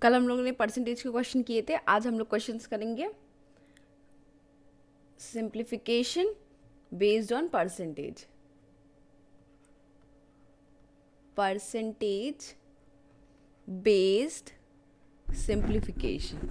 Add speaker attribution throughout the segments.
Speaker 1: कल हम लोगों ने परसेंटेज के क्वेश्चन किए थे, आज हम लोग क्वेश्चंस करेंगे simplification based on percentage. Percentage based simplification.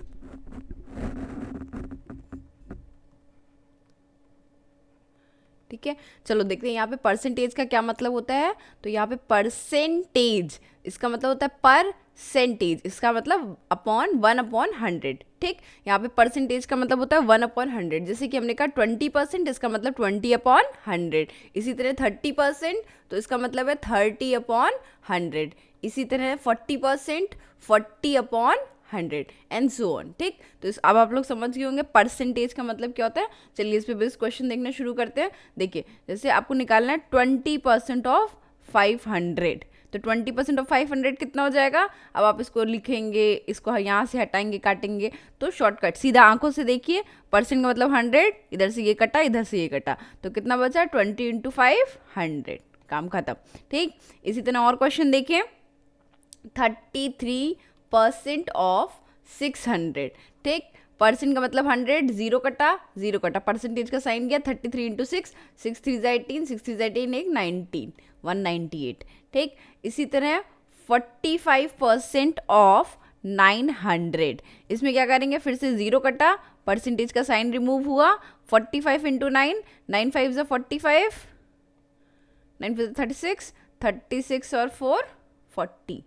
Speaker 1: ठीक है, चलो देखते हैं यहाँ पे परसेंटेज का क्या मतलब होता है। तो यहाँ पे परसेंटेज इसका मतलब होता है परसेंटेज, इसका मतलब अपॉन 1/100। ठीक, यहाँ पे परसेंटेज का मतलब होता है 1/100। जैसे कि हमने कहा 20%, इसका मतलब 20/100। इसी तरह 30%, तो इसका मतलब है 30/100। इसी तरह 40%, 40/100 एंड सो ऑन। ठीक, तो अब आप लोग समझ गए होंगे परसेंटेज का मतलब क्या होता है। चलिए इस पे बेस क्वेश्चन देखना शुरू करते हैं। देखिए, जैसे आपको निकालना है 20% ऑफ 500, तो 20% ऑफ 500 कितना हो जाएगा। अब आप इसको लिखेंगे, इसको यहाँ से हटाएंगे, काटेंगे, तो शॉर्टकट सीधा आंखों से देखिए, परसेंट का मतलब 100, इधर से ये कटा, इधर से ये कटा, तो कितना बचा 20 × 500, काम खत्म। ठीक, इसी तरह और क्वेश्चन देखिए, 33% ऑफ 600। ठीक, परसेंट का मतलब 100, जीरो कटा, जीरो कटा, परसेंटेज का साइन गया, 33 × 6, 6 3 18, 6 3 18 एक 19, 198। ठीक, इसी तरह 45% ऑफ 900, इसमें क्या करेंगे, फिर से जीरो कटा, परसेंटेज का साइन रिमूव हुआ, 45 × 9, 9 5 45, 9 5 36, 36 और 4 40,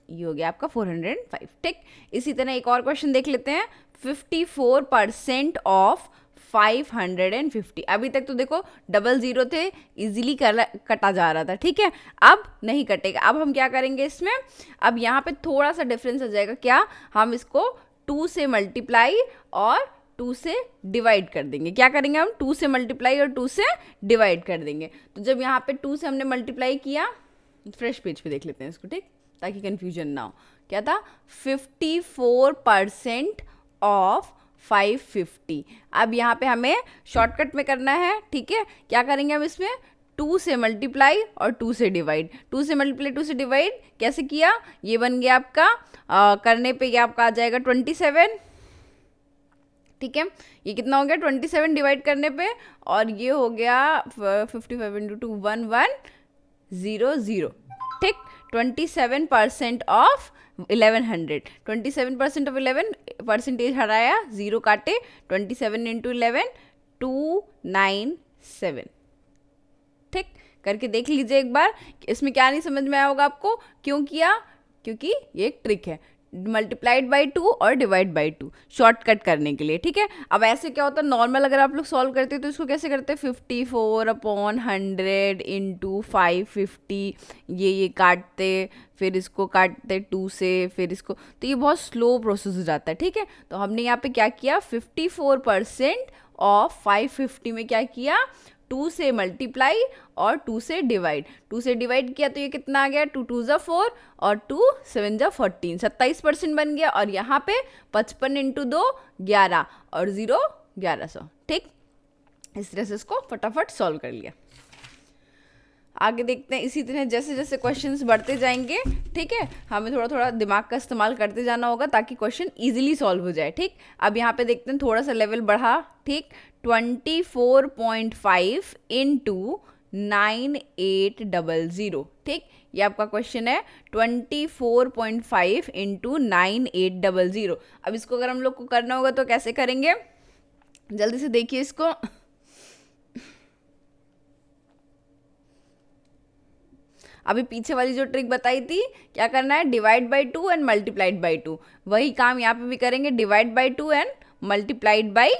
Speaker 1: ये हो गया आपका 405। ठीक, इसी तरह एक और क्वेश्चन देख लेते हैं, 54% ऑफ 550। अभी तक तो देखो डबल जीरो थे, इजीली कटा जा रहा था। ठीक है, अब नहीं कटेगा। अब हम क्या करेंगे इसमें, अब यहाँ पे थोड़ा सा डिफरेंस आ जाएगा। क्या, हम इसको 2 से मल्टीप्लाई और 2 से डिवाइड कर देंगे। क्या करेंगे हम, 2 से मल्टीप्लाई और 2 से डिवाइड कर देंगे। तो जब यहाँ पे 2 से हमने मल्टीप्लाई किया, फ्रेश पेज पे देख लेते हैं इसको, ठीक, ताकि कंफ्यूजन ना हो। क्या था, 54% ऑफ 550। अब यहाँ पे हमें शॉर्टकट में करना है। ठीक है, क्या करेंगे हम इसमें, 2 से मल्टीप्लाई और 2 से डिवाइड। 2 से मल्टीप्लाई 2 से डिवाइड कैसे किया, ये बन गया आपका करने पे ये आपका आ जाएगा 27। ठीक है, ये कितना हो गया 27 डिवाइड करने पे, और ये हो गया 55 × 2 1100। ठीक, 27% ऑफ 1100, 27% ऑफ 11, परसेंटेज हटाया, जीरो काटे, 27 × 11 297। ठीक, करके देख लीजिए एक बार, इसमें क्या नहीं समझ में आया होगा आपको। क्यों किया, क्योंकि ये एक ट्रिक है, मल्टीप्लाइड बाई 2 और डिवाइड बाई 2 शॉर्टकट करने के लिए। ठीक है, अब ऐसे क्या होता है, नॉर्मल अगर आप लोग सॉल्व करते हैं तो इसको कैसे करते हैं, 54/100 × 550, ये काटते, फिर इसको काटते 2 से, फिर इसको, तो ये बहुत स्लो प्रोसेस हो जाता है। ठीक है, तो हमने यहाँ पे क्या किया, 54% ऑफ 550 में क्या किया, 2 से मल्टीप्लाई और 2 से डिवाइड। 2 से डिवाइड किया तो ये कितना आ गया, 2 2 ज़ा 4 और 2 7 ज़ा 14, 27% बन गया। और यहाँ पे 55 × 2 11 और 0 1100। ठीक, इस तरह से इसको फटाफट सॉल्व कर लिया। आगे देखते हैं, इसी तरह जैसे जैसे क्वेश्चंस बढ़ते जाएंगे, ठीक है, हमें थोड़ा थोड़ा दिमाग का इस्तेमाल करते जाना होगा ताकि क्वेश्चन इजीली सॉल्व हो जाए। ठीक, अब यहाँ पे देखते हैं थोड़ा सा लेवल बढ़ा। ठीक, 24.5 × 9800। ठीक, ये आपका क्वेश्चन है, 24.5 × 9800। अब इसको अगर हम लोग को करना होगा तो कैसे करेंगे, जल्दी से देखिए इसको। अभी पीछे वाली जो ट्रिक बताई थी, क्या करना है, divide by 2 and multiplied by 2, वही काम यहाँ पे भी करेंगे, divide by 2 and multiplied by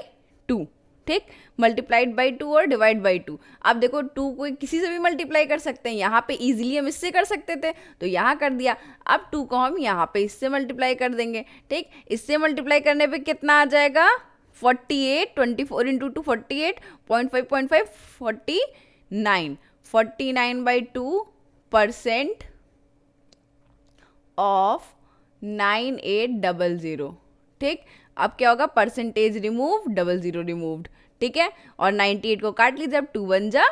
Speaker 1: 2। ठीक, मल्टीप्लाइड बाई 2 और डिवाइड बाई 2। अब देखो 2 को किसी से भी मल्टीप्लाई कर सकते हैं, यहाँ पे इजीली हम इससे कर सकते थे तो यहाँ कर दिया। अब 2 को हम यहाँ पे इससे मल्टीप्लाई कर देंगे। ठीक, इससे मल्टीप्लाई करने पे कितना आ जाएगा, 48, 24 × 2 48, 0.5 49, 49/2% ऑफ 9800। ठीक, अब क्या होगा, परसेंटेज रिमूव, 00 रिमूव्ड। ठीक है, और 98 को काट लीजिए, अब 2 1 ज़ा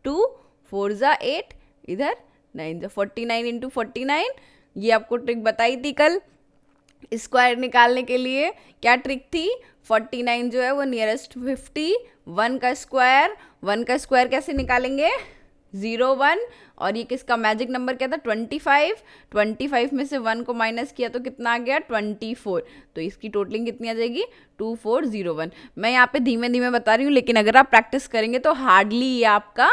Speaker 1: 2, 4 ज़ा 8, इधर 9 ज़ा 49 × 49। ये आपको ट्रिक बताई थी कल, स्क्वायर निकालने के लिए क्या ट्रिक थी, 49 जो है वो नियरेस्ट 50, 1 का स्क्वायर कैसे निकालेंगे, 0 1, और ये किसका मैजिक नंबर क्या था 25, 25 में से 1 को माइनस किया तो कितना आ गया 24, तो इसकी टोटलिंग कितनी आ जाएगी 2401। मैं यहाँ पे धीमे धीमे बता रही हूँ, लेकिन अगर आप प्रैक्टिस करेंगे तो हार्डली ये आपका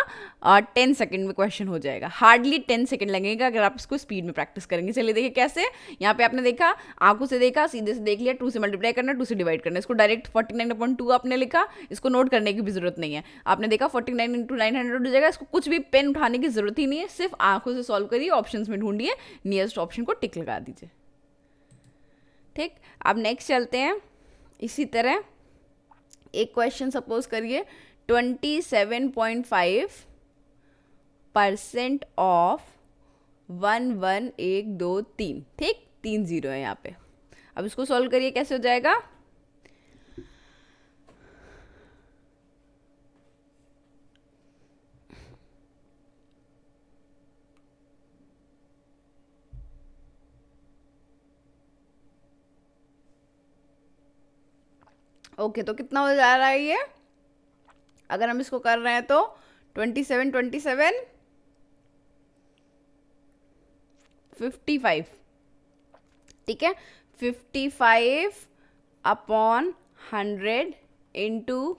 Speaker 1: 10 सेकंड में क्वेश्चन हो जाएगा, हार्डली 10 सेकंड लगेगा अगर आप इसको स्पीड में प्रैक्टिस करेंगे। चलिए देखिए कैसे, यहाँ पे आपने देखा, आंखों से देखा, सीधे से देख लिया, 2 से मल्टीप्लाई करना, 2 से डिवाइड करना, इसको डायरेक्ट 49/2 आपने लिखा, इसको नोट करने की भी जरूरत नहीं है। आपने देखा 49 × 900 हो जाएगा, इसको कुछ भी पेन उठाने की जरूरत ही नहीं है, सिर्फ आंखों से सॉल्व करिए, ऑप्शंस में ढूंढिए, नियरेस्ट ऑप्शन को टिक लगा दीजिए। ठीक, अब नेक्स्ट चलते हैं। इसी तरह एक क्वेश्चन सपोज करिए 27.5% ऑफ 11123, ठीक, 3 0 है यहाँ पे। अब इसको सॉल्व करिए, कैसे हो जाएगा, ओके तो कितना हो जा रहा है ये, अगर हम इसको कर रहे हैं तो 27 55, ठीक है, 55/100 इंटू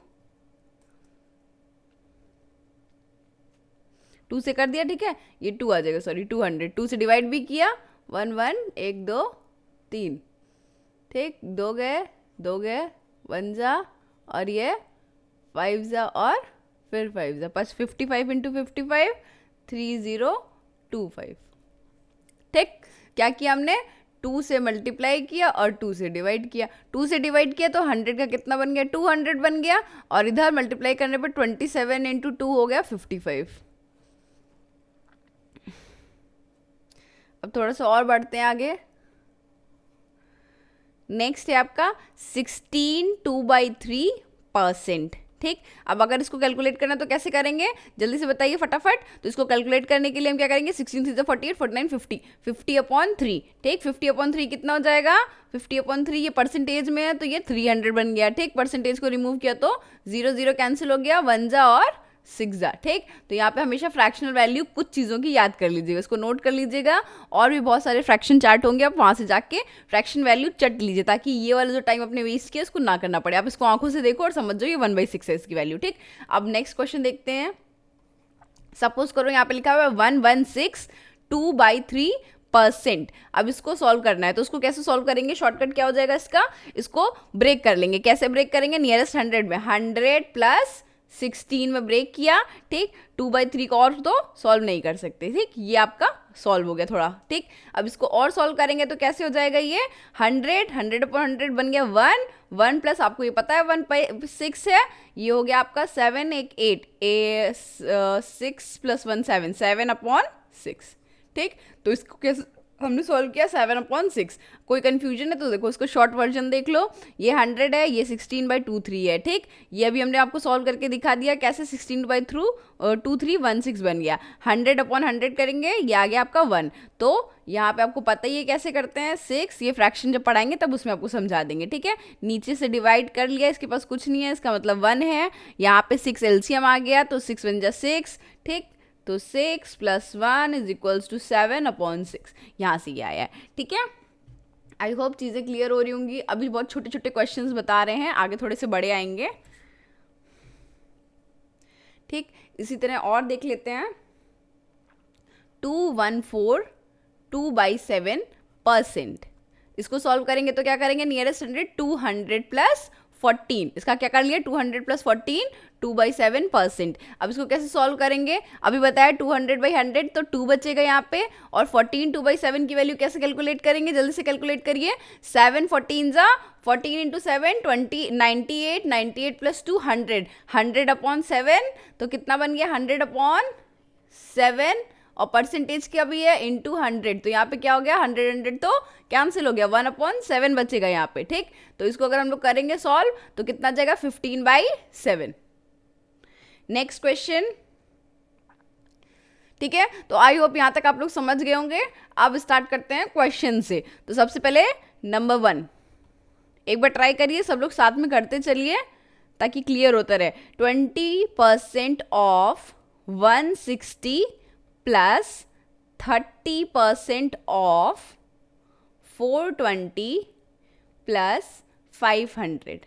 Speaker 1: 2 से कर दिया, ठीक है, ये 2 आ जाएगा, सॉरी 200, 2 से डिवाइड भी किया, 1 1 1 2 3, ठीक, 2 गए 1 जा, और ये 5 जा, और फिर 5 जा, बस 55 × 55 3025, ठीक। क्या किया हमने, 2 से मल्टीप्लाई किया और 2 से डिवाइड किया, 2 से डिवाइड किया तो 100 का कितना बन गया 200 बन गया, और इधर मल्टीप्लाई करने पर 27 × 2 हो गया 55। अब थोड़ा सा और बढ़ते हैं आगे। नेक्स्ट है आपका 16 2/3%, ठीक। अब अगर इसको कैलकुलेट करना तो कैसे करेंगे, जल्दी से बताइए फटाफट। तो इसको कैलकुलेट करने के लिए हम क्या करेंगे, 16 3 48, 49 50, 50/3, ठीक, 50/3 कितना हो जाएगा, 50/3 ये परसेंटेज में है तो ये 300 बन गया, ठीक। परसेंटेज को रिमूव किया तो 0 0 कैंसिल हो गया, 1 जा और 6 जा, ठीक। तो यहाँ पे हमेशा फ्रैक्शनल वैल्यू कुछ चीज़ों की याद कर लीजिएगा, इसको नोट कर लीजिएगा, और भी बहुत सारे फ्रैक्शन चार्ट होंगे, आप वहाँ से जाके फ्रैक्शन वैल्यू चट लीजिए, ताकि ये वाला जो टाइम अपने वेस्ट किया उसको ना करना पड़े। आप इसको आंखों से देखो और समझ जाओ ये 1/6 है इसकी वैल्यू, ठीक। अब नेक्स्ट क्वेश्चन देखते हैं। सपोज करो यहाँ पे लिखा हुआ है 116 2/3%। अब इसको सॉल्व करना है, तो उसको कैसे सॉल्व करेंगे, शॉर्टकट क्या हो जाएगा इसका, इसको ब्रेक कर लेंगे। कैसे ब्रेक करेंगे, नियरेस्ट 100 में, 100 + 16 में ब्रेक किया, ठीक। 2/3 को और तो सॉल्व नहीं कर सकते, ठीक, ये आपका सॉल्व हो गया थोड़ा, ठीक। अब इसको और सॉल्व करेंगे तो कैसे हो जाएगा ये 100 बन गया 1 प्लस आपको ये पता है 1/6 है, ये हो गया आपका 7 1 8 6 + 1 7 7/6, ठीक। तो इसको कैसे हमने सॉल्व किया 7/6। कोई कंफ्यूजन है तो देखो इसको शॉर्ट वर्जन देख लो, ये 100 है, ये 16/23 है, ठीक। ये अभी हमने आपको सॉल्व करके दिखा दिया कैसे, 16/23 16 बन गया, 100/100 करेंगे, ये आ गया आपका 1। तो यहाँ पे आपको पता ही है कैसे करते हैं, 6, ये फ्रैक्शन जब पढ़ाएंगे तब उसमें आपको समझा देंगे, ठीक है। नीचे से डिवाइड कर लिया, इसके पास कुछ नहीं है, इसका मतलब 1 है, यहाँ पे 6 एलसीएम आ गया तो 6 1 जा 6, ठीक। तो 6 + 1 = 7/6, यहाँ से ये आया है, ठीक है। आई होप चीज़ें क्लियर हो रही होंगी। अभी बहुत छोटे छोटे क्वेश्चंस बता रहे हैं, आगे थोड़े से बड़े आएंगे, ठीक। इसी तरह और देख लेते हैं, 214 2/7%। इसको सॉल्व करेंगे तो क्या करेंगे, नियरेस्ट 100 200 + 14, इसका क्या कर लिया 200 + 14 2/7%। अब इसको कैसे सॉल्व करेंगे, अभी बताया 200/100 तो 2 बचेगा यहाँ पे, और 14 2/7 की वैल्यू कैसे कैलकुलेट करेंगे, जल्दी से कैलकुलेट करिए, 7 14 जा 14 × 7 20 98 98 + 2 100 100/7, तो कितना बन गया 100/7, और परसेंटेज क्या भी है इंटू 100, तो यहाँ पे क्या हो गया 100 100 तो कैंसिल हो गया, 1/7 बचेगा यहाँ पे, ठीक। तो इसको अगर हम लोग करेंगे सॉल्व तो कितना जाएगा 15/7। नेक्स्ट क्वेश्चन, ठीक है। तो आई होप यहाँ तक आप लोग समझ गए होंगे। अब स्टार्ट करते हैं क्वेश्चन से। तो सबसे पहले नंबर 1, एक बार ट्राई करिए, सब लोग साथ में करते चलिए ताकि क्लियर होता रहे। 20% ऑफ 160 प्लस 30% ऑफ 420 प्लस 500,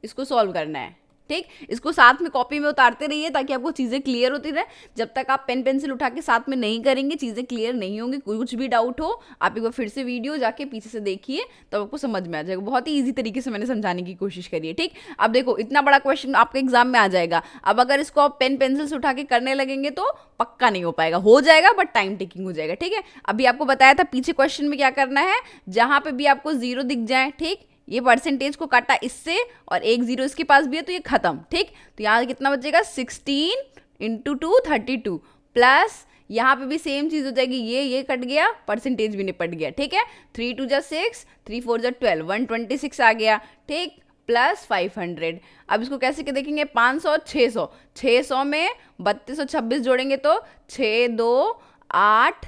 Speaker 1: इसको सॉल्व करना है। ठीक, इसको साथ में कॉपी में उतारते रहिए ताकि आपको चीज़ें क्लियर होती रहे। जब तक आप पेन पेंसिल उठा के साथ में नहीं करेंगे चीज़ें क्लियर नहीं होंगी। कुछ भी डाउट हो आप एक बार फिर से वीडियो जाके पीछे से देखिए तो आपको समझ में आ जाएगा। बहुत ही ईजी तरीके से मैंने समझाने की कोशिश करी है। ठीक, अब देखो इतना बड़ा क्वेश्चन आपके एग्जाम में आ जाएगा। अब अगर इसको आप पेन पेंसिल से उठा के करने लगेंगे तो पक्का नहीं हो पाएगा, हो जाएगा बट टाइम टेकिंग हो जाएगा। ठीक है, अभी आपको बताया था पीछे क्वेश्चन में क्या करना है, जहां पे भी आपको जीरो दिख जाए, ठीक, ये परसेंटेज को काटा इससे और एक जीरो इसके पास भी है तो ये खत्म। ठीक, तो यहाँ कितना बचेगा 16 इंटू 2 32 प्लस यहाँ पे भी सेम चीज हो जाएगी, ये कट गया, परसेंटेज भी निपट गया। ठीक है, 3 2 जा 6, 3 4 जा 12, 126 आ गया। ठीक, प्लस 500। अब इसको कैसे के देखेंगे, 500 600, 600 में 3226 जोड़ेंगे तो 6 2 8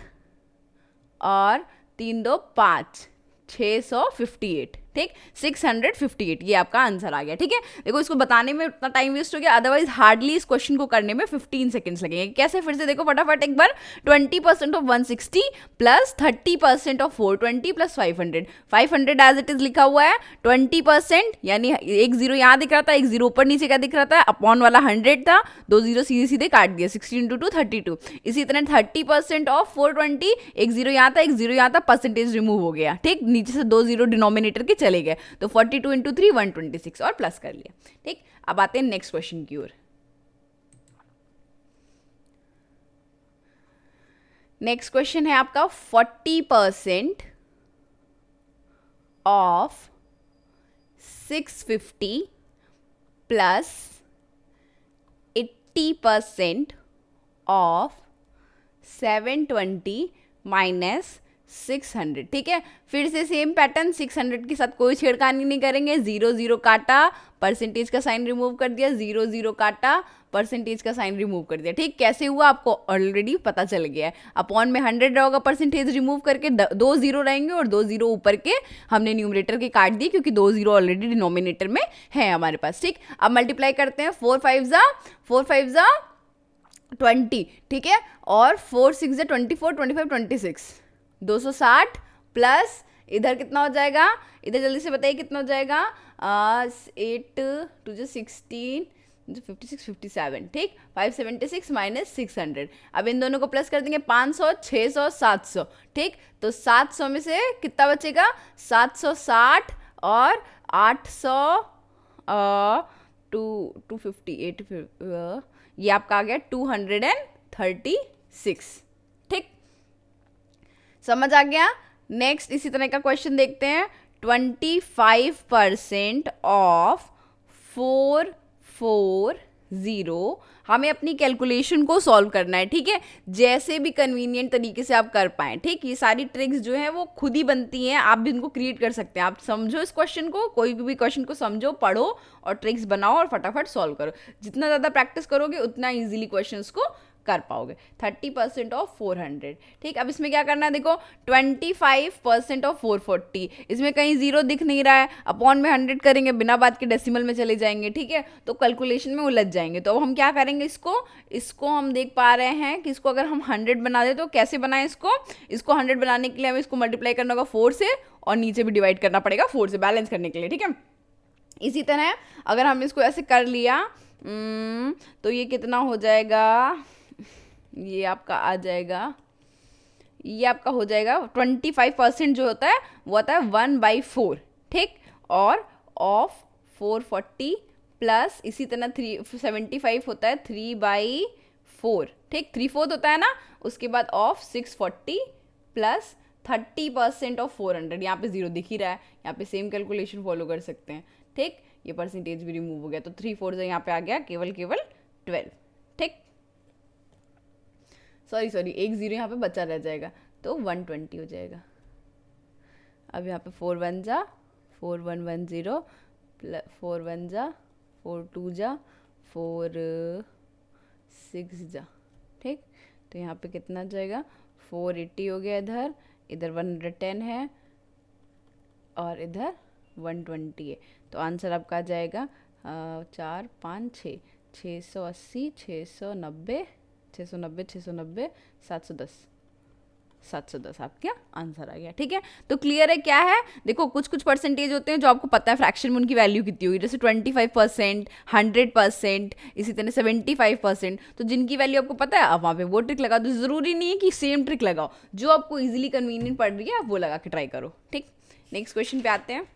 Speaker 1: और 3 2 5, 658। ठीक, 658 ये आपका आंसर आ गया। ठीक है, देखो इसको बताने में उतना टाइम वेस्ट हो गया, अदरवाइज हार्डली इस क्वेश्चन को करने में 15 सेकंड्स लगेंगे। कैसे, फिर से देखो फटाफट एक बार। 20% of 160 plus 30% of 420 plus 500, 500 as it is लिखा हुआ है। 20% यानी एक जीरो यहाँ दिख रहा था, एक जीरो ऊपर नीचे का दिख रहा था, अपॉन वाला 100 था, दो जीरो सीधे सीधे काट दिया, 16 इंटू 2 32। इसी तरह 30% ऑफ 420, एक जीरो यहाँ था, एक जीरो यहाँ था, परसेंटेज रिमूव हो गया। ठीक, नीचे से दो जीरो डिनोमिनेटर के चले गए तो 42 इंटू 3 126 और प्लस कर लिया। ठीक, अब आते हैं नेक्स्ट क्वेश्चन की ओर। नेक्स्ट क्वेश्चन है आपका 40% ऑफ 650 प्लस 80% ऑफ 720 माइनस 600। ठीक है, फिर से सेम पैटर्न, 600 के साथ कोई छेड़खानी नहीं करेंगे। 0 0 काटा, परसेंटेज का साइन रिमूव कर दिया, 0 0 काटा, परसेंटेज का साइन रिमूव कर दिया। ठीक, कैसे हुआ आपको ऑलरेडी पता चल गया है। अपॉन में 100 रहेगा, परसेंटेज रिमूव करके दो जीरो रहेंगे और दो जीरो ऊपर के हमने न्यूमरेटर के काट दिए क्योंकि दो जीरो ऑलरेडी डिनोमिनेटर में है हमारे पास। ठीक, अब मल्टीप्लाई करते हैं, 4 5 जा 20। ठीक है, और 4 6 जा 24, 25 26, 260 प्लस इधर कितना हो जाएगा, इधर जल्दी से बताइए कितना हो जाएगा, 8 2 16 56 57। ठीक, 576 माइनस 600। अब इन दोनों को प्लस कर देंगे, 500 600 700। ठीक, तो 700 में से कितना बचेगा, 760 और 800 258, ये आपका आ गया 236। ठीक, समझ आ गया। नेक्स्ट इसी तरह का क्वेश्चन देखते हैं। 25% ऑफ 440, हमें अपनी कैलकुलेशन को सॉल्व करना है। ठीक है, जैसे भी कन्वीनियंट तरीके से आप कर पाएं। ठीक, ये सारी ट्रिक्स जो है वो खुद ही बनती हैं, आप भी इनको क्रिएट कर सकते हैं। आप समझो इस क्वेश्चन को, कोई भी क्वेश्चन को समझो, पढ़ो और ट्रिक्स बनाओ और फटाफट सॉल्व करो। जितना ज़्यादा प्रैक्टिस करोगे उतना ईजिली क्वेश्चंस को कर पाओगे। 30% ऑफ 400। ठीक, अब इसमें क्या करना है, देखो 25% ऑफ 440, इसमें कहीं जीरो दिख नहीं रहा है, अपॉन में 100 करेंगे, बिना बात के डेसिमल में चले जाएंगे। ठीक है, तो कैलकुलेशन में उलझ जाएंगे। तो अब हम क्या करेंगे, इसको हम देख पा रहे हैं कि इसको अगर हम 100 बना दे तो कैसे बनाएं इसको 100 बनाने के लिए हमें इसको मल्टीप्लाई करना होगा 4 से और नीचे भी डिवाइड करना पड़ेगा 4 से, बैलेंस करने के लिए। ठीक है, इसी तरह अगर हम इसको ऐसे कर लिया तो ये कितना हो जाएगा, ये आपका आ जाएगा, ये आपका हो जाएगा 25% जो होता है वो आता है 1/4। ठीक, और ऑफ 440 प्लस इसी तरह 375 होता है 3/4। ठीक, 3/4 होता है ना, उसके बाद ऑफ 640 प्लस 30% ऑफ 400, यहाँ पे जीरो दिख ही रहा है, यहाँ पे सेम कैलकुलेशन फॉलो कर सकते हैं। ठीक, ये परसेंटेज भी रिमूव हो गया तो 3 4 यहाँ पे आ गया केवल 12। ठीक, सॉरी एक जीरो यहाँ पे बचा रह जाएगा तो 120 हो जाएगा। अब यहाँ पे 4 1 जा 4 1 1 0 4 1 जा 4 2 जा 4 6 जा। ठीक, तो यहाँ पे कितना जाएगा, 480 हो गया, इधर 110 है, और इधर 120 है। तो आंसर आपका आ जाएगा 4 5 6 680 690 690 690 710 आपका आंसर आ गया। ठीक है, तो क्लियर है क्या है। देखो कुछ कुछ परसेंटेज होते हैं जो आपको पता है फ्रैक्शन में उनकी वैल्यू कितनी होगी, जैसे 25%, 100%, इसी तरह 75%। तो जिनकी वैल्यू आपको पता है आप वहाँ पे वो ट्रिक लगा दो। जरूरी नहीं है कि सेम ट्रिक लगाओ, जो आपको इजीली कन्वीनियंट पड़ रही है आप वो लगा के ट्राई करो। ठीक, नेक्स्ट क्वेश्चन पे आते हैं।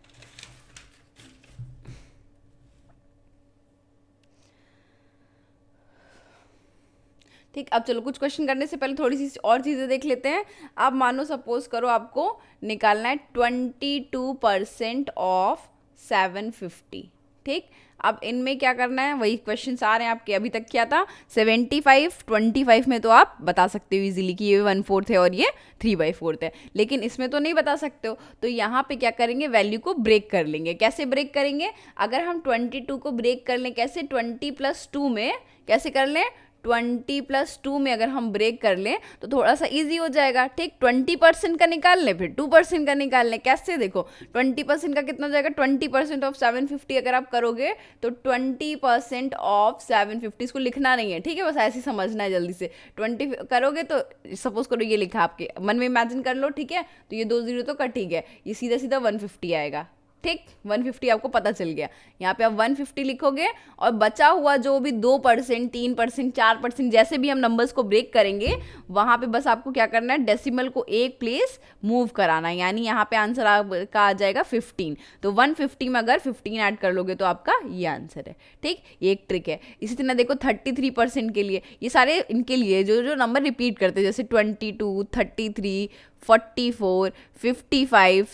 Speaker 1: ठीक, अब चलो कुछ क्वेश्चन करने से पहले थोड़ी सी और चीज़ें देख लेते हैं। आप मानो सपोज करो आपको निकालना है 22% ऑफ 750। ठीक, अब इनमें क्या करना है, वही क्वेश्चन आ रहे हैं आपके। अभी तक क्या था, 75 25 में तो आप बता सकते हो इजीली कि ये 1/4 है और ये 3/4 है, लेकिन इसमें तो नहीं बता सकते हो। तो यहाँ पे क्या करेंगे, वैल्यू को ब्रेक कर लेंगे। कैसे ब्रेक करेंगे, अगर हम 22 को ब्रेक कर लें, कैसे 20+2 में कैसे कर लें, 20+2 में अगर हम ब्रेक कर लें तो थोड़ा सा इजी हो जाएगा। ठीक, 20% का निकाल लें, फिर 2% का निकाल लें। कैसे, देखो 20% का कितना हो जाएगा, 20% ऑफ 750 अगर आप करोगे तो 20% ऑफ 750, इसको लिखना नहीं है, ठीक है, बस ऐसे समझना है जल्दी से। 20 करोगे तो सपोज करो ये लिखा, आपके मन में इमेजिन कर लो। ठीक है, तो ये 2 0 तो कट ही गया, ये सीधा सीधा 150 आएगा। ठीक, 150 आपको पता चल गया। यहाँ पे आप 150 लिखोगे और बचा हुआ जो भी 2%, 3%, 4%, जैसे भी हम नंबर्स को ब्रेक करेंगे वहाँ पे बस आपको क्या करना है, डेसिमल को एक प्लेस मूव कराना है। यानी यहाँ पे आंसर आपका आ जाएगा 15। तो 150 में अगर 15 ऐड कर लोगे तो आपका ये आंसर है। ठीक, ये एक ट्रिक है। इसी तरह देखो 33% के लिए, ये सारे इनके लिए जो जो नंबर रिपीट करते हैं, जैसे 22, 33, 44, 55,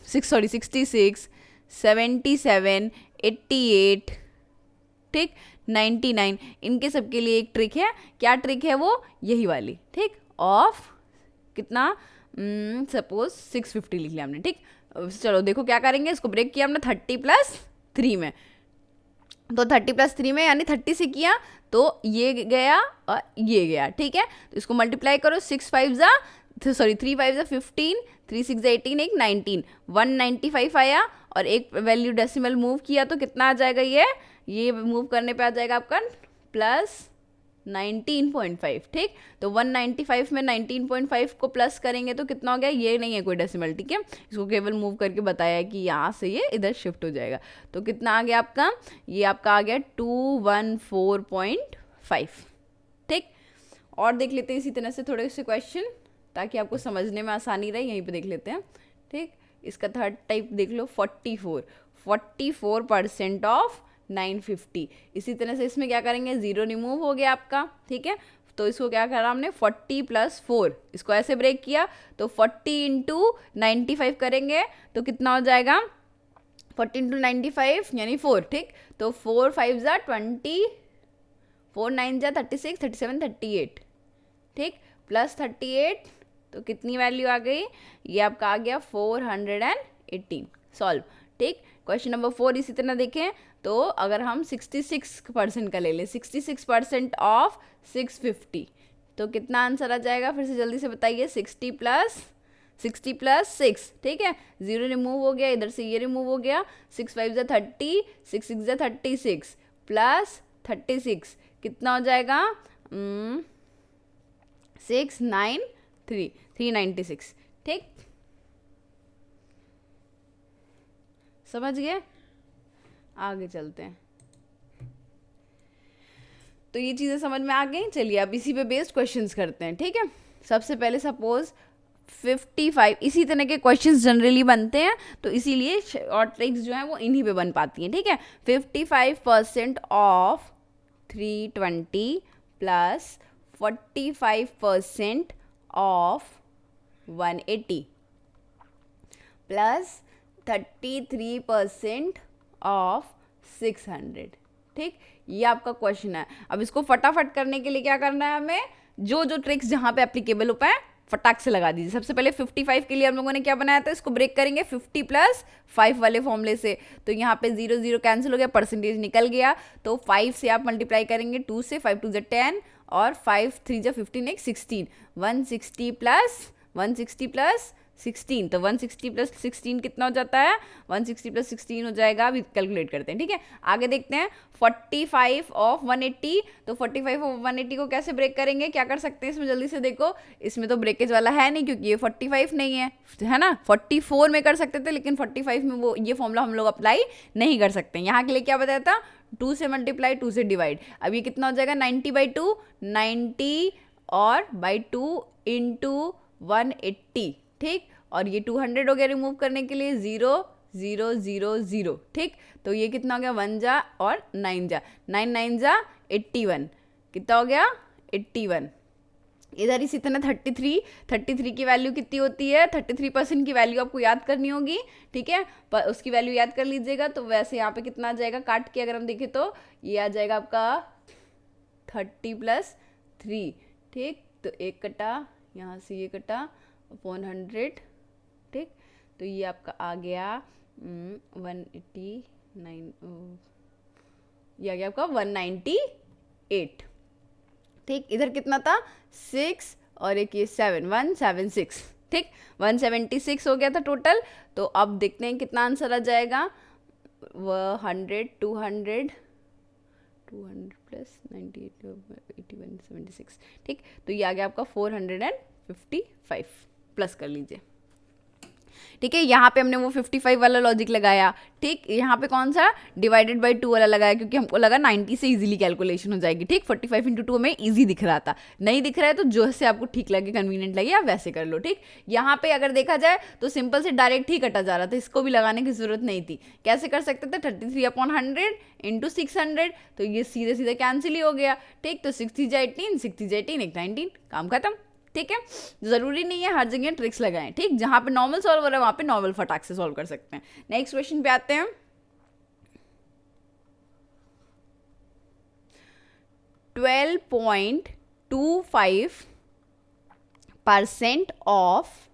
Speaker 1: 66, 77, 88, ठीक, 99, इनके सब के लिए एक ट्रिक है। क्या ट्रिक है वो, यही वाली। ठीक, ऑफ कितना, सपोज 650 लिख लिया हमने। ठीक, चलो देखो क्या करेंगे, इसको ब्रेक किया हमने 30+3 में। तो 30+3 में यानी 30 से किया तो ये गया और ये गया। ठीक है, तो इसको मल्टीप्लाई करो, 3 5 15, 3 6 18, एक 19, 195 आया। और एक वैल्यू डेसिमल मूव किया तो कितना आ जाएगा, ये मूव करने पे आ जाएगा आपका +19.5। ठीक, तो 195 में 19.5 को प्लस करेंगे तो कितना हो गया, ये नहीं है कोई डेसिमल। ठीक है, इसको केवल मूव करके बताया है कि यहाँ से ये इधर शिफ्ट हो जाएगा। तो कितना आ गया आपका, ये आपका आ गया 214.5। ठीक, और देख लेते हैं इसी तरह से थोड़े से क्वेश्चन ताकि आपको समझने में आसानी रहे। यहीं पे देख लेते हैं। ठीक, इसका थर्ड टाइप देख लो, 44% ऑफ 950। इसी तरह से इसमें क्या करेंगे, 0 रिमूव हो गया आपका। ठीक है, तो इसको क्या करा हमने, 40+4, इसको ऐसे ब्रेक किया तो 40 × 95 करेंगे तो कितना हो जाएगा, 40 × 95 यानी 4। ठीक, तो 4 5 = 20, 4 9 = 36, 37 38। ठीक, +38 तो कितनी वैल्यू आ गई, ये आपका आ गया 418। सॉल्व। ठीक, क्वेश्चन नंबर 4 इसी तरह देखें तो अगर हम 66% का ले लें, 66% ऑफ 650 तो कितना आंसर आ जाएगा, फिर से जल्दी से बताइए। 60 + 6। ठीक है, 0 रिमूव हो गया, इधर से ये रिमूव हो गया। 6 5 = 30, 6 6 = 36 प्लस 36 कितना हो जाएगा, 693, 396। ठीक, समझ गए, आगे चलते हैं। तो ये चीज़ें समझ में आ गई। चलिए अब इसी पे बेस्ड क्वेश्चंस करते हैं। ठीक है, सबसे पहले सपोज 55, इसी तरह के क्वेश्चंस जनरली बनते हैं तो इसीलिए और ट्रिक्स जो हैं वो इन्हीं पे बन पाती हैं। ठीक है, 55% of 320 plus 45% of 180 plus 33% of 600। ठीक, ये आपका क्वेश्चन है। अब इसको फटाफट करने के लिए क्या करना है हमें, जो जो ट्रिक्स जहाँ पे एप्लीकेबल हो पाए फटाक से लगा दीजिए। सबसे पहले 55 के लिए हम लोगों ने क्या बनाया था, इसको ब्रेक करेंगे 50 + 5 वाले फॉर्मूले से। तो यहाँ पे 0 0 कैंसिल हो गया, परसेंटेज निकल गया। तो 5 से आप मल्टीप्लाई करेंगे 2 से, 5 2 = 10 और 5 3 = 15, एक 16, 160 + 16, तो 160 प्लस 16 कितना हो जाता है, 160 प्लस 16 हो जाएगा। अभी कैलकुलेट करते हैं, ठीक है। आगे देखते हैं 45 ऑफ 180, तो 45 ऑफ 180 को कैसे ब्रेक करेंगे, क्या कर सकते हैं इसमें, जल्दी से देखो। इसमें तो ब्रेकेज वाला है नहीं क्योंकि ये 45 नहीं है ना। 44 में कर सकते थे, लेकिन 45 में वो ये फॉर्मूला हम लोग अप्लाई नहीं कर सकते। यहाँ के लिए क्या बताया था, 2 से मल्टीप्लाई 2 से डिवाइड। अब ये कितना हो जाएगा 90/2, 90 और बाई 2 इंटू 180, ठीक। और ये 200 हो गया रिमूव करने के लिए, 0 0 0 0, ठीक। तो ये कितना हो गया, 1 जा और 9 जा, 9 9 जा 81, कितना हो गया 81। इधर इसी तरह 33 की वैल्यू कितनी होती है, 33% की वैल्यू आपको याद करनी होगी, ठीक है। पर उसकी वैल्यू याद कर लीजिएगा। तो वैसे यहाँ पे कितना आ जाएगा, काट के अगर हम देखें तो ये आ जाएगा आपका 30 + 3, ठीक। तो एक कटा, यहाँ से ये कटा अपॉन 100, ठीक। तो ये आपका आ गया 189, ये आ गया आपका 198, ठीक। इधर कितना था 6 और एक ये 7, 176, ठीक। 176 हो गया था टोटल। तो अब देखते हैं कितना आंसर आ जाएगा, 100 200 प्लस 98 81 76, ठीक। तो ये आ गया आपका 455, प्लस कर लीजिए, ठीक है। यहाँ पे हमने वो 55 वाला लॉजिक लगाया, ठीक। यहाँ पे कौन सा, डिवाइडेड बाई 2 वाला लगाया, क्योंकि हमको लगा 90 से इजीली कैलकुलेशन हो जाएगी, ठीक। 45 × 2 में इजी दिख रहा था, नहीं दिख रहा है तो जो से आपको ठीक लगे, कन्वीनियंट लगे आप वैसे कर लो, ठीक। यहाँ पे अगर देखा जाए तो सिंपल से डायरेक्ट ही कटा जा रहा था, इसको भी लगाने की जरूरत नहीं थी। कैसे कर सकते थे, 33/100 इंटू 600, तो ये सीधे सीधे कैंसिल ही हो गया, ठीक। तो 6 3 18, 6 3 18, 1 19, काम खत्म, ठीक है। जरूरी नहीं है हर जगह ट्रिक्स लगाएं, ठीक। जहां पे नॉर्मल सॉल्व हो रहा है वहां पे नॉर्मल फटाक से सॉल्व कर सकते हैं। नेक्स्ट क्वेश्चन पे आते हैं। 12.25% of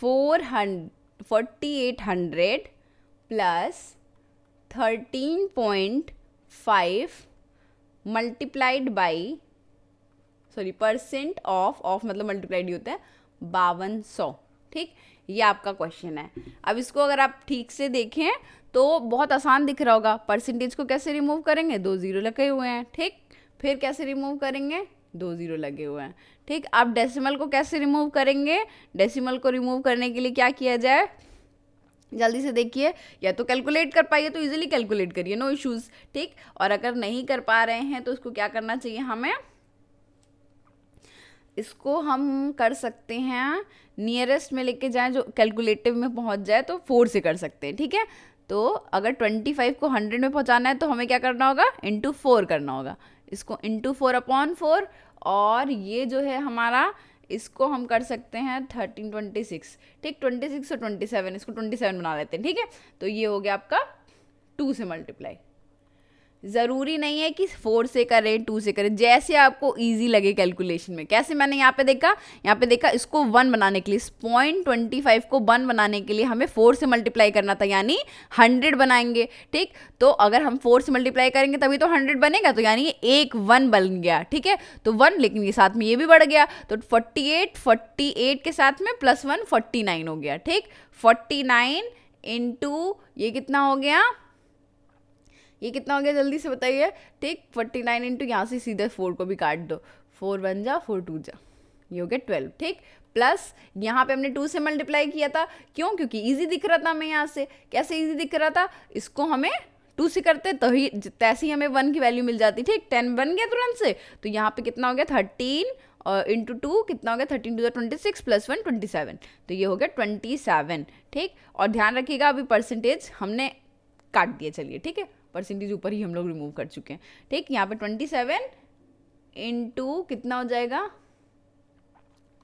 Speaker 1: 4800 plus 13.5 multiplied by, sorry percent of मतलब मल्टीप्लाइड होता है 5200, ठीक। ये आपका क्वेश्चन है। अब इसको अगर आप ठीक से देखें तो बहुत आसान दिख रहा होगा। परसेंटेज को कैसे रिमूव करेंगे, 2 0 लगे हुए हैं, ठीक। फिर कैसे रिमूव करेंगे, 2 0 लगे हुए हैं, ठीक। अब डेसिमल को कैसे रिमूव करेंगे, डेसिमल को रिमूव करने के लिए क्या किया जाए, जल्दी से देखिए। या तो कैलकुलेट कर पाइए तो इजीली कैलकुलेट करिए, नो इश्यूज, ठीक। और अगर नहीं कर पा रहे हैं तो उसको क्या करना चाहिए हमें, इसको हम कर सकते हैं नियरेस्ट में लेके जाएं, जो कैलकुलेटिव में पहुंच जाए तो 4 से कर सकते हैं, ठीक है। तो अगर 25 को 100 में पहुंचाना है तो हमें क्या करना होगा, इंटू 4 करना होगा, इसको इंटू 4/4। और ये जो है हमारा, इसको हम कर सकते हैं 13 26, ठीक। 26 और 27, इसको 27 बना लेते हैं, ठीक है। तो ये हो गया आपका 2 से मल्टीप्लाई। ज़रूरी नहीं है कि 4 से करें 2 से करें, जैसे आपको इजी लगे कैलकुलेशन में। कैसे, मैंने यहाँ पे देखा इसको 1 बनाने के लिए, 0.25 को 1 बनाने के लिए हमें 4 से मल्टीप्लाई करना था, यानी 100 बनाएंगे, ठीक। तो अगर हम 4 से मल्टीप्लाई करेंगे तभी तो 100 बनेगा, तो यानी ये 1 बन गया, ठीक है। तो 1, लेकिन ये साथ में ये भी बढ़ गया, तो 48 के साथ में प्लस 1 49 हो गया, ठीक। 49 इंटू ये कितना हो गया, ये कितना हो गया जल्दी से बताइए, ठीक। 49 इंटू यहाँ से सीधे 4 को भी काट दो, 4 1 जा 4 2 जा, ये हो गया 12, ठीक। प्लस यहाँ पे हमने 2 से मल्टीप्लाई किया था, क्यों, क्योंकि इजी दिख रहा था हमें यहाँ से। कैसे इजी दिख रहा था, इसको हमें 2 से करते तो ही तैसे ही हमें 1 की वैल्यू मिल जाती, ठीक। 10 बन गया तुरंत से। तो यहाँ पे कितना हो गया 13 इंटू 2 कितना हो गया, 13 2 26 प्लस 1 27, तो ये हो गया 27, ठीक। और ध्यान रखिएगा अभी परसेंटेज हमने काट दिए, चलिए ठीक है, परसेंटेज ऊपर ही हम लोग रिमूव कर चुके हैं, ठीक। यहाँ पे 27 इंटू कितना हो जाएगा,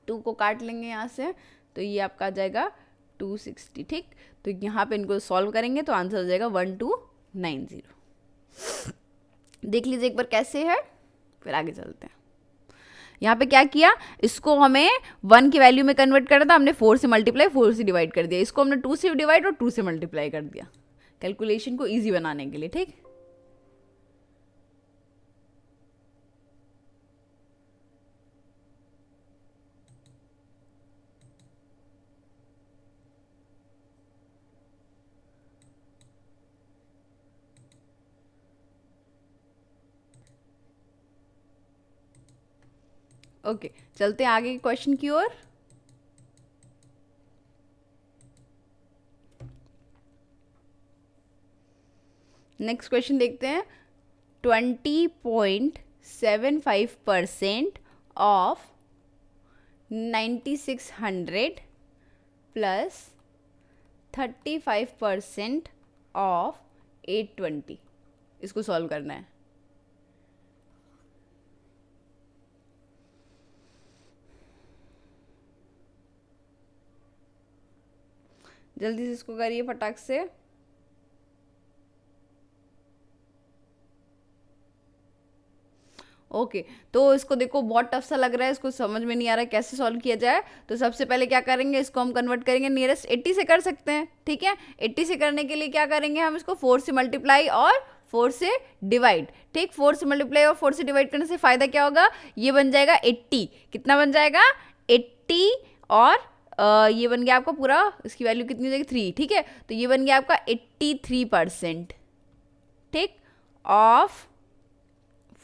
Speaker 1: 2 को काट लेंगे यहाँ से, तो ये आपका आ जाएगा 260, ठीक। तो यहाँ पे इनको सॉल्व करेंगे तो आंसर हो जाएगा 1290। देख लीजिए एक बार कैसे है, फिर आगे चलते हैं। यहाँ पे क्या किया, इसको हमें 1 की वैल्यू में कन्वर्ट करना था, हमने 4 से मल्टीप्लाई 4 से डिवाइड कर दिया, इसको हमने 2 से डिवाइड और 2 से मल्टीप्लाई कर दिया कैलकुलेशन को इजी बनाने के लिए, ठीक। ओके, चलते हैं आगे के क्वेश्चन की ओर। नेक्स्ट क्वेश्चन देखते हैं। 20.75% ऑफ 9600 प्लस 35% ऑफ 820, इसको सॉल्व करना है। जल्दी से इसको करिए फटाक से। ओके तो इसको देखो बहुत टफ सा लग रहा है, इसको समझ में नहीं आ रहा है कैसे सॉल्व किया जाए। तो सबसे पहले क्या करेंगे, इसको हम कन्वर्ट करेंगे नियरेस्ट 80 से कर सकते हैं। ठीक है, 80 से करने के लिए क्या करेंगे, हम इसको 4 से मल्टीप्लाई और 4 से डिवाइड। ठीक, 4 से मल्टीप्लाई और 4 से डिवाइड करने से फायदा क्या होगा, ये बन जाएगा 80। कितना बन जाएगा 80, और ये बन गया आपका पूरा, इसकी वैल्यू कितनी हो जाएगी 3। ठीक है, तो ये बन गया आपका 83%। ठीक, ऑफ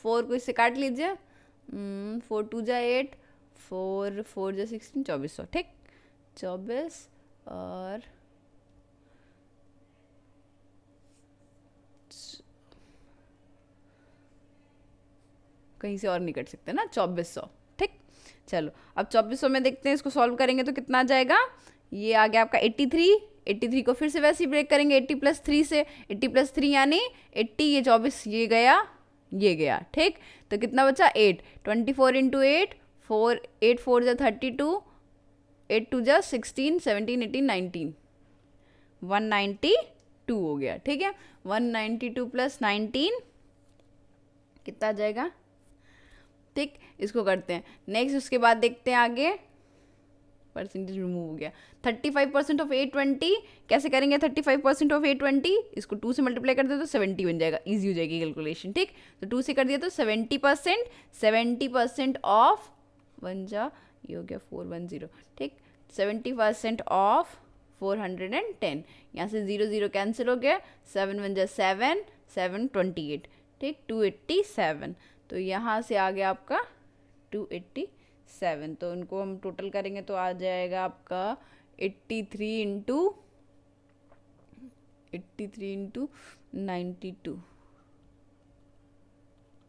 Speaker 1: 4 को इससे काट लीजिए, 4 2 जा 8, 4 4 जा 16, 2400। ठीक, 24 और कहीं से और नहीं कट सकते ना, 2400। ठीक, चलो अब 2400 में देखते हैं, इसको सॉल्व करेंगे तो कितना आ जाएगा। ये आ गया आपका 83। 83 को फिर से वैसे ही ब्रेक करेंगे 80 + 3 से। 80 + 3 यानी 80, ये 24, ये गया, ये गया। ठीक, तो कितना बचा 8। 24 × 8, 4 8 4 जा 32, 8 2 जा 16, 17 18 19, 192 हो गया। ठीक है, 192 + 19 कितना आ जाएगा। ठीक, इसको करते हैं नेक्स्ट। उसके बाद देखते हैं आगे, परसेंटेज रिमूव हो गया। 35% ऑफ 820 कैसे करेंगे, 35% ऑफ 820, इसको 2 से मल्टीप्लाई कर दे तो 70 बन जाएगा, इजी हो जाएगी कैलकुलेशन। ठीक, तो 2 से कर दिया तो 70%, 70% ऑफ 1 जा, ये हो गया 410। ठीक, 70% ऑफ 410, यहाँ से 0 0 कैंसिल हो गया, 7 1 जा 7, 7 28। ठीक, 287, तो यहाँ से आ गया आपका 287। तो उनको हम टोटल करेंगे तो आ जाएगा आपका 83 × 92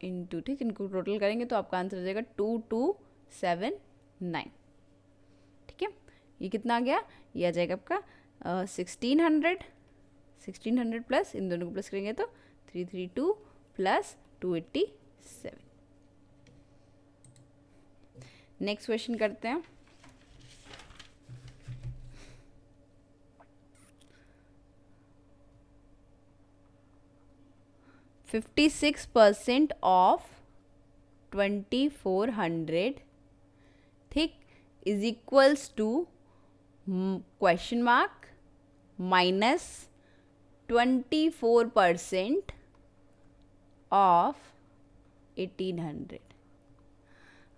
Speaker 1: इंटू, ठीक, इनको टोटल करेंगे तो आपका आंसर आ जाएगा 2279। ठीक है, ये कितना आ गया, ये आ जाएगा आपका 1600 प्लस, इन दोनों को प्लस करेंगे तो 332 प्लस 287। नेक्स्ट क्वेश्चन करते हैं। %56 ऑफ 2400, ठीक, is equals to question mark minus 24% of 1800।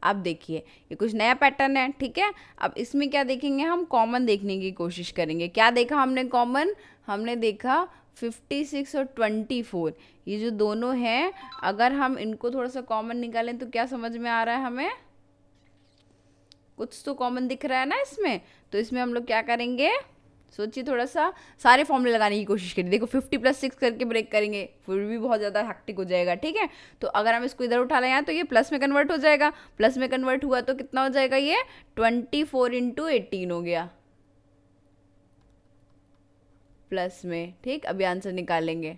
Speaker 1: अब देखिए ये कुछ नया पैटर्न है। ठीक है, अब इसमें क्या देखेंगे, हम कॉमन देखने की कोशिश करेंगे। क्या देखा हमने कॉमन, हमने देखा 56 और 24, ये जो दोनों हैं, अगर हम इनको थोड़ा सा कॉमन निकालें तो क्या समझ में आ रहा है हमें, कुछ तो कॉमन दिख रहा है ना इसमें। तो इसमें हम लोग क्या करेंगे, सोचिए थोड़ा सा, सारे फॉर्मूले लगाने की कोशिश करिए। देखो 50 + 6 करके ब्रेक करेंगे फिर भी बहुत ज़्यादा हैक्टिक हो जाएगा। ठीक है, तो अगर हम इसको इधर उठा लें यहाँ तो ये प्लस में कन्वर्ट हो जाएगा। प्लस में कन्वर्ट हुआ तो कितना हो जाएगा, ये 24 × 18 हो गया प्लस में। ठीक, अभी आंसर निकालेंगे,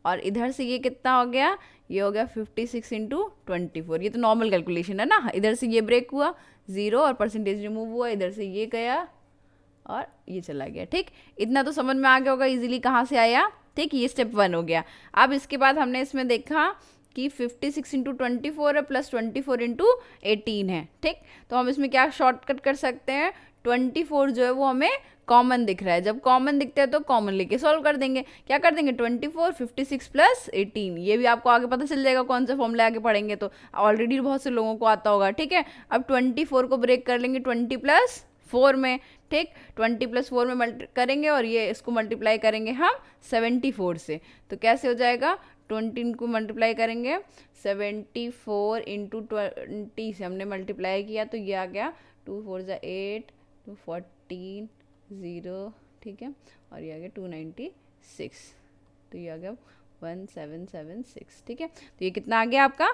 Speaker 1: और इधर से ये कितना हो गया, ये हो गया 56 × 24। ये तो नॉर्मल कैलकुलेशन है ना, इधर से ये ब्रेक हुआ 0 और परसेंटेज रिमूव हुआ, इधर से ये गया और ये चला गया। ठीक, इतना तो समझ में आ गया होगा इजीली कहाँ से आया। ठीक, ये स्टेप 1 हो गया। अब इसके बाद हमने इसमें देखा कि 56 × 24 है प्लस 24 × 18 है। ठीक, तो हम इसमें क्या शॉर्टकट कर सकते हैं, 24 जो है वो हमें कॉमन दिख रहा है, जब कॉमन दिखता है तो कॉमन लेके सॉल्व कर देंगे। क्या कर देंगे, 24 56 + 18, ये भी आपको आगे पता चल जाएगा कौन सा फॉर्मूला आगे पढ़ेंगे तो, ऑलरेडी बहुत से लोगों को आता होगा। ठीक है, अब 24 को ब्रेक कर लेंगे 20 + 4 में। ठीक, 20 + 4 में करेंगे और ये इसको मल्टीप्लाई करेंगे हम 74 से, तो कैसे हो जाएगा 20 को मल्टीप्लाई करेंगे 74 इंटू 20 से हमने मल्टीप्लाई किया तो ये आ गया 2 4 ज़ा 8 2 14 0, ठीक है, और ये आ गया 296, तो ये आ गया 1776, ठीक है। तो ये कितना आ गया आपका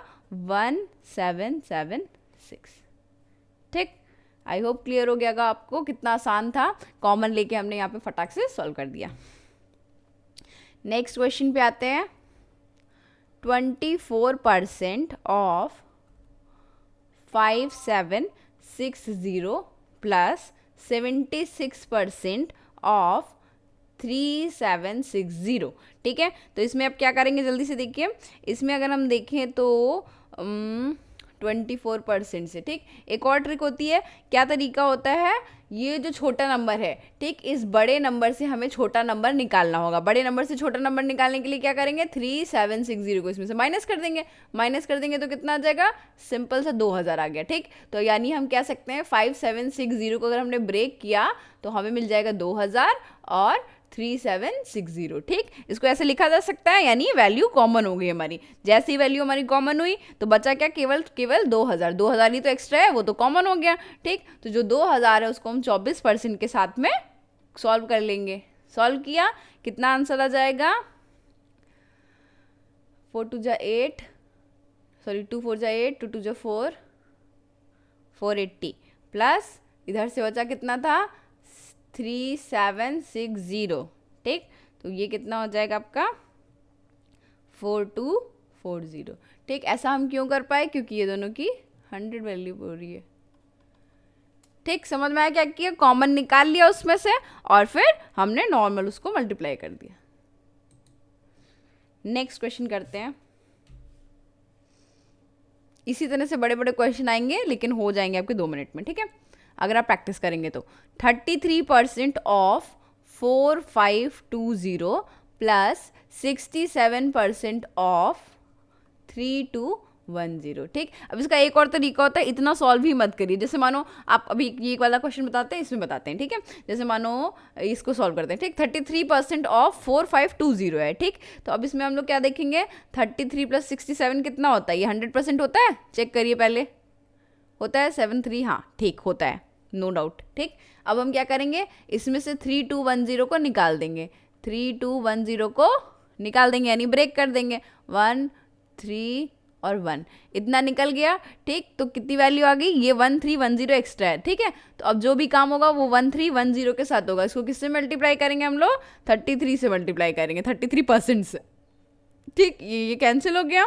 Speaker 1: 1776, ठीक। आई होप क्लियर हो गया आपको, कितना आसान था, कॉमन लेके हमने यहाँ पे फटाक से सॉल्व कर दिया। नेक्स्ट क्वेश्चन पे आते हैं। 24% ऑफ 5760 प्लस 76% ऑफ 3760, ठीक है। तो इसमें अब क्या करेंगे जल्दी से देखिए, इसमें अगर हम देखें तो 24% से, ठीक। एक और ट्रिक होती है, क्या तरीका होता है, ये जो छोटा नंबर है, ठीक, इस बड़े नंबर से हमें छोटा नंबर निकालना होगा। बड़े नंबर से छोटा नंबर निकालने के लिए क्या करेंगे, 3760 को इसमें से माइनस कर देंगे। माइनस कर देंगे तो कितना आ जाएगा, सिंपल सा 2000 आ गया, ठीक। तो यानी हम कह सकते हैं 5760 को अगर हमने ब्रेक किया तो हमें मिल जाएगा 2000 और 3760, ठीक। इसको ऐसे लिखा जा सकता है, यानी वैल्यू कॉमन हो गई हमारी। जैसे ही वैल्यू हमारी कॉमन हुई तो बचा क्या, केवल 2000 ही तो एक्स्ट्रा है, वो तो कॉमन हो गया, ठीक। तो जो 2000 है उसको हम 24% के साथ में सॉल्व कर लेंगे। सॉल्व किया, कितना आंसर आ जाएगा, 4 2 ज़ा 8, सॉरी 2 4 ज़ा 8, 2 2 ज़ा 4, 480 प्लस इधर से बचा कितना था 3760, ठीक। तो ये कितना हो जाएगा आपका 4240, ठीक। ऐसा हम क्यों कर पाए, क्योंकि ये दोनों की 100 वैल्यू हो रही है, ठीक। समझ में आया क्या किया, कॉमन निकाल लिया उसमें से और फिर हमने नॉर्मल उसको मल्टीप्लाई कर दिया। नेक्स्ट क्वेश्चन करते हैं। इसी तरह से बड़े बड़े क्वेश्चन आएंगे लेकिन हो जाएंगे आपके 2 मिनट में, ठीक है, अगर आप प्रैक्टिस करेंगे तो। 33% ऑफ 4520 प्लस 67% ऑफ 3210, ठीक। अब इसका एक और तरीका होता है, इतना सॉल्व ही मत करिए। जैसे मानो आप अभी ये वाला क्वेश्चन बताते हैं, इसमें बताते हैं, ठीक है। जैसे मानो इसको सॉल्व करते हैं, ठीक। 33% ऑफ 4520 है, ठीक। तो अब इसमें हम लोग क्या देखेंगे, 33 प्लस 67 कितना होता है, ये 100% होता है, चेक करिए पहले, होता है 73, हाँ ठीक होता है, नो डाउट, ठीक। अब हम क्या करेंगे, इसमें से 3210 को निकाल देंगे, 3210 को निकाल देंगे यानी ब्रेक कर देंगे, 1 3 और 1 इतना निकल गया, ठीक। तो कितनी वैल्यू आ गई, ये 1310 एक्स्ट्रा है, ठीक है। तो अब जो भी काम होगा वो 1310 के साथ होगा। इसको किससे मल्टीप्लाई करेंगे हम लोग, 33 से मल्टीप्लाई करेंगे, 33% से, ठीक। ये कैंसिल हो गया।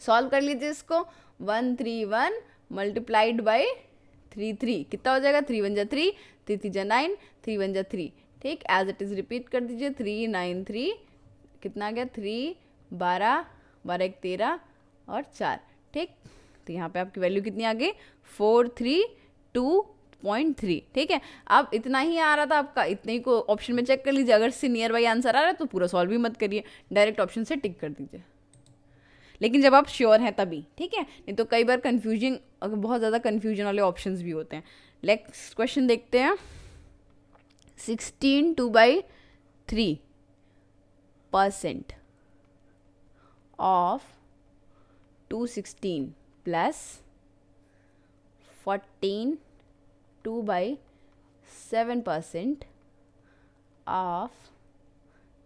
Speaker 1: सॉल्व कर लीजिए इसको, 131 मल्टीप्लाइड बाई 33 कितना हो जाएगा, 3 1 जा 3, 3 3 जा 9, 3 1 जा 3, ठीक। एज इट इज रिपीट कर दीजिए, 3 9 3 कितना आ गया, 3 12 12 1 13 और 4, ठीक। तो यहाँ पे आपकी वैल्यू कितनी आ गई, 432.3, ठीक है। अब इतना ही आ रहा था आपका, इतने ही को ऑप्शन में चेक कर लीजिए। अगर से नियर बाई आंसर आ रहा है तो पूरा सॉल्व भी मत करिए, डायरेक्ट ऑप्शन से टिक कर दीजिए, लेकिन जब आप श्योर हैं तभी, ठीक है। नहीं तो कई बार कन्फ्यूजिंग, बहुत ज़्यादा कन्फ्यूजन वाले ऑप्शंस भी होते हैं। नेक्स्ट क्वेश्चन देखते हैं। 16 2/3% of 216 plus 14 2/7% of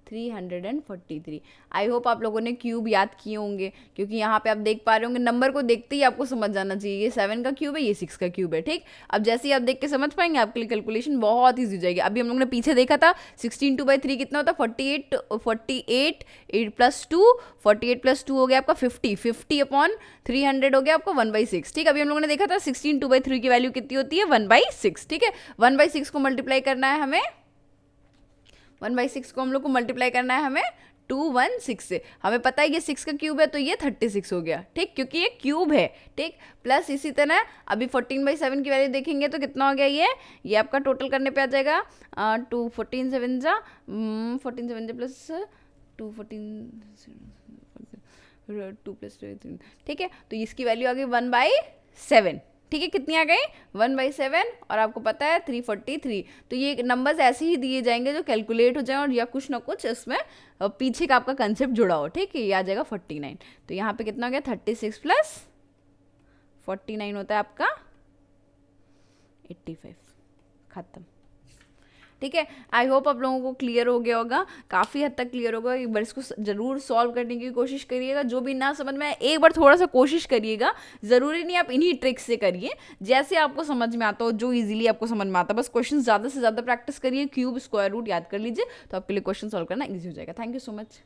Speaker 1: 343। I hope आप लोगों ने क्यूब याद किए होंगे, क्योंकि यहाँ पे आप देख पा रहे होंगे, नंबर को देखते ही आपको समझ जाना चाहिए ये 7 का क्यूब है, ये 6 का क्यूब है, ठीक। अब जैसे ही आप देख के समझ पाएंगे आपके लिए कैलकुलेशन बहुत ईजी हो जाएगी। अभी हम लोगों ने पीछे देखा था 16 2/3 कितना होता है, 48 8 + 2 48 + 2 हो गया आपका 50/300 हो गया आपका 1/6, ठीक। अभी हम लोगों ने देखा था 16 2/3 की वैल्यू कितनी होती है, 1/6, ठीक है। 1/6 को मल्टीप्लाई करना है हमें, 1/6 को हम लोग को मल्टीप्लाई करना है हमें 216 से। हमें पता है ये 6 का क्यूब है तो ये 36 हो गया, ठीक, क्योंकि ये क्यूब है, ठीक। प्लस इसी तरह अभी 14/7 की वैल्यू देखेंगे तो कितना हो गया, ये आपका टोटल करने पे आ जाएगा 2 14 7 जा 14 7 जा प्लस 2 14 2 + 2, ठीक है। तो इसकी वैल्यू आ गई 1/7, ठीक है, कितनी आ गई 1/7 और आपको पता है 343। तो ये नंबर्स ऐसे ही दिए जाएंगे जो कैलकुलेट हो जाए और या कुछ ना कुछ इसमें पीछे का आपका कंसेप्ट जुड़ा हो। ठीक है, ये आ जाएगा 49। तो यहाँ पे कितना हो गया 36 प्लस 49 होता है आपका 85। खत्म। ठीक है, आई होप आप लोगों को क्लियर हो गया होगा, काफ़ी हद तक क्लियर होगा। एक बार इसको जरूर सॉल्व करने की कोशिश करिएगा, जो भी ना समझ में आए एक बार थोड़ा सा कोशिश करिएगा। ज़रूरी नहीं आप इन्हीं ट्रिक्स से करिए, जैसे आपको समझ में आता हो, जो इजीली आपको समझ में आता है। बस क्वेश्चन ज़्यादा से ज़्यादा प्रैक्टिस करिए, क्यूब स्क्वायर रूट याद कर लीजिए, तो आपके लिए क्वेश्चन सॉल्व करना ईजी हो जाएगा। Thank you so much.